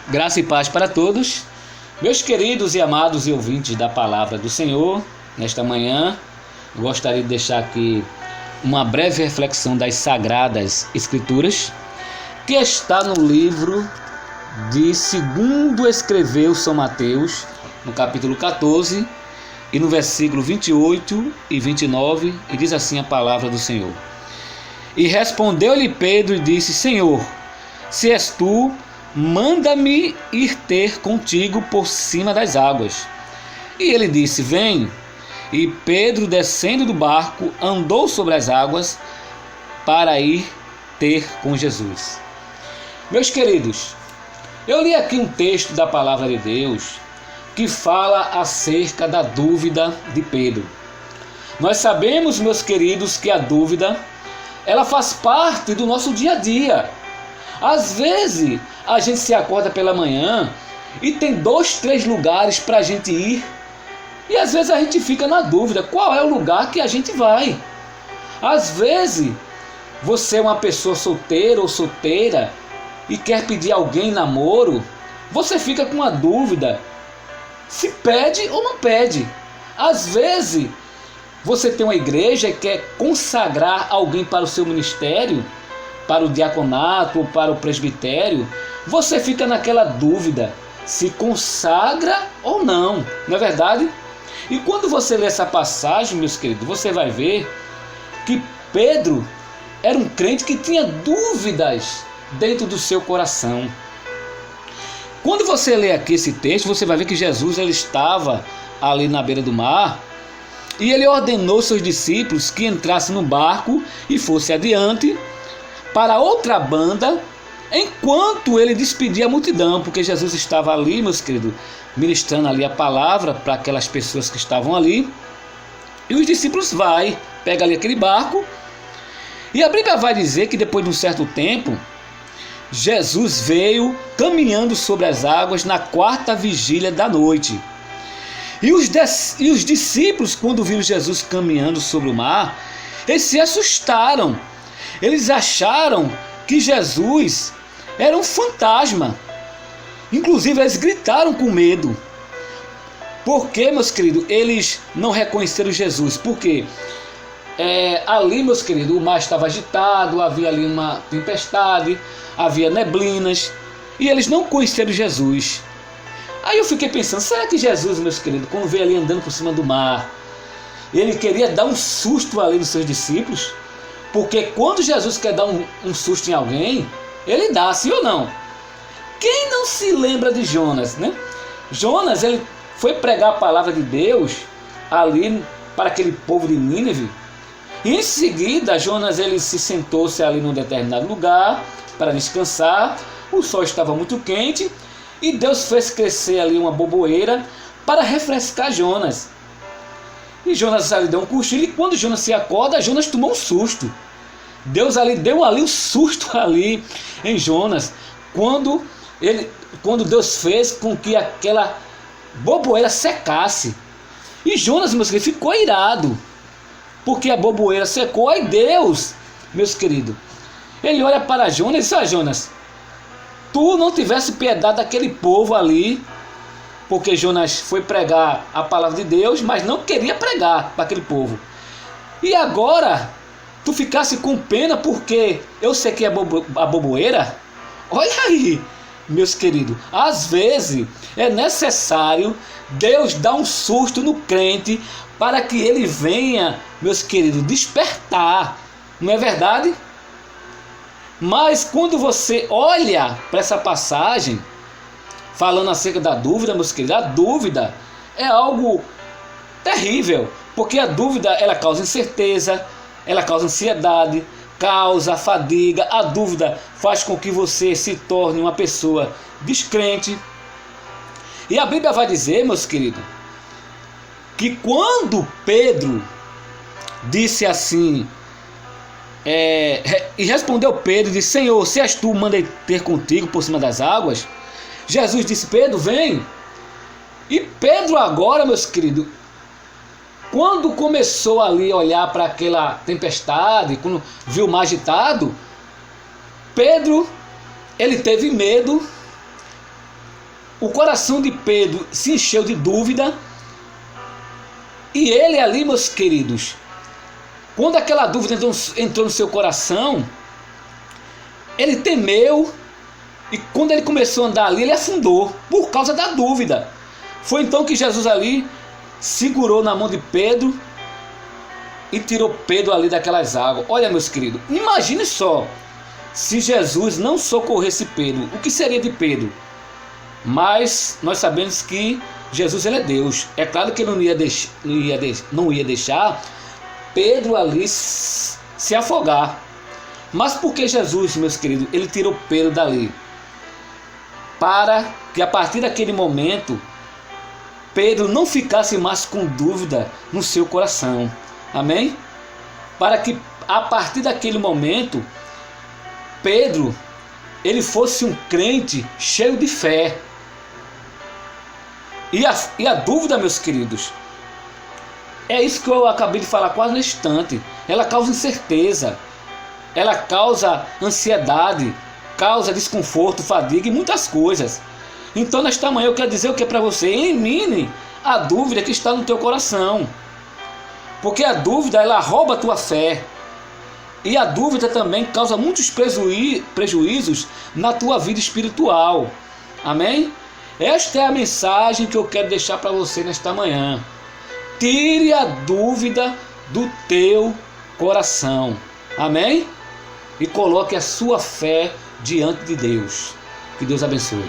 Graça e paz para todos, meus queridos e amados e ouvintes da Palavra do Senhor. Nesta manhã, eu gostaria de deixar aqui uma breve reflexão das Sagradas Escrituras, que está no livro de segundo escreveu São Mateus, no capítulo 14, e no versículo 28 e 29, e diz assim a Palavra do Senhor. E respondeu-lhe Pedro e disse: Senhor, se és tu, manda-me ir ter contigo por cima das águas. E ele disse: Vem. E Pedro, descendo do barco, andou sobre as águas para ir ter com Jesus. Meus queridos, eu li aqui um texto da Palavra de Deus que fala acerca da dúvida de Pedro. Nós sabemos, meus queridos, que a dúvida, ela faz parte do nosso dia a dia. Às vezes, a gente se acorda pela manhã e tem 2, 3 lugares para a gente ir. E às vezes a gente fica na dúvida, qual é o lugar que a gente vai? Às vezes, você é uma pessoa solteira ou solteira e quer pedir alguém namoro, você fica com a dúvida se pede ou não pede. Às vezes, você tem uma igreja e quer consagrar alguém para o seu ministério, para o diaconato ou para o presbitério, você fica naquela dúvida se consagra ou não é verdade? E quando você lê essa passagem, meus queridos, você vai ver que Pedro era um crente que tinha dúvidas dentro do seu coração. Quando você lê aqui esse texto, você vai ver que Jesus ele estava ali na beira do mar e ele ordenou seus discípulos que entrassem no barco e fossem adiante para outra banda, enquanto ele despedia a multidão, porque Jesus estava ali, meus queridos, ministrando ali a palavra para aquelas pessoas que estavam ali. E os discípulos pegam ali aquele barco, e a Bíblia vai dizer que depois de um certo tempo, Jesus veio caminhando sobre as águas na 4ª vigília da noite. E os discípulos, quando viram Jesus caminhando sobre o mar, eles se assustaram. Eles acharam que Jesus era um fantasma. Inclusive, eles gritaram com medo. Por quê, meus queridos? Eles não reconheceram Jesus. Por quê? Ali, meus queridos, o mar estava agitado, havia ali uma tempestade, havia neblinas, e eles não conheceram Jesus. Aí eu fiquei pensando, será que Jesus, meus queridos, quando veio ali andando por cima do mar, ele queria dar um susto ali nos seus discípulos? Porque quando Jesus quer dar um susto em alguém, ele dá, sim ou não? Quem não se lembra de Jonas, né? Jonas, ele foi pregar a palavra de Deus ali para aquele povo de Nínive. E em seguida, Jonas ele se sentou-se ali num determinado lugar para descansar. O sol estava muito quente e Deus fez crescer ali uma boboeira para refrescar Jonas. E Jonas ali deu um cochilo, e quando Jonas se acorda, Jonas tomou um susto. Deus ali deu um susto ali em Jonas, quando Deus fez com que aquela boboeira secasse. E Jonas, meus queridos, ficou irado, porque a boboeira secou. Aí Deus, meus queridos, ele olha para Jonas e diz: Jonas, tu não tivesse piedade daquele povo ali, porque Jonas foi pregar a palavra de Deus, mas não queria pregar para aquele povo. E agora, tu ficasse com pena porque eu sequei a boboeira? Olha aí, meus queridos, às vezes é necessário Deus dar um susto no crente para que ele venha, meus queridos, despertar. Não é verdade? Mas quando você olha para essa passagem, falando acerca da dúvida, meus queridos, a dúvida é algo terrível, porque a dúvida ela causa incerteza, ela causa ansiedade, causa fadiga. A dúvida faz com que você se torne uma pessoa descrente. E a Bíblia vai dizer, meus queridos, que quando Pedro disse assim, e respondeu Pedro e disse: Senhor, se és tu, manda ter contigo por cima das águas. Jesus disse: Pedro, vem. E Pedro agora, meus queridos, quando começou ali a olhar para aquela tempestade, quando viu o mar agitado, Pedro, ele teve medo o coração de Pedro se encheu de dúvida. E ele ali, meus queridos, quando aquela dúvida entrou no seu coração, ele temeu. E quando ele começou a andar ali, ele afundou por causa da dúvida. Foi então que Jesus ali segurou na mão de Pedro e tirou Pedro ali daquelas águas. Olha, meus queridos, imagine só, se Jesus não socorresse Pedro, o que seria de Pedro? Mas nós sabemos que Jesus, ele é Deus. É claro que ele não ia deixar Pedro ali se afogar. Mas por que Jesus, meus queridos, ele tirou Pedro dali? Para que a partir daquele momento Pedro não ficasse mais com dúvida no seu coração. Amém? Para que a partir daquele momento Pedro, ele fosse um crente cheio de fé. E a dúvida, meus queridos, é isso que eu acabei de falar quase no instante. Ela causa incerteza, ela causa ansiedade, causa desconforto, fadiga e muitas coisas. Então nesta manhã eu quero dizer o que para você: elimine a dúvida que está no teu coração, porque a dúvida, ela rouba a tua fé, e a dúvida também causa muitos prejuízos na tua vida espiritual. Amém? Esta é a mensagem que eu quero deixar para você nesta manhã. Tire a dúvida do teu coração. Amém? E coloque a sua fé diante de Deus. Que Deus abençoe.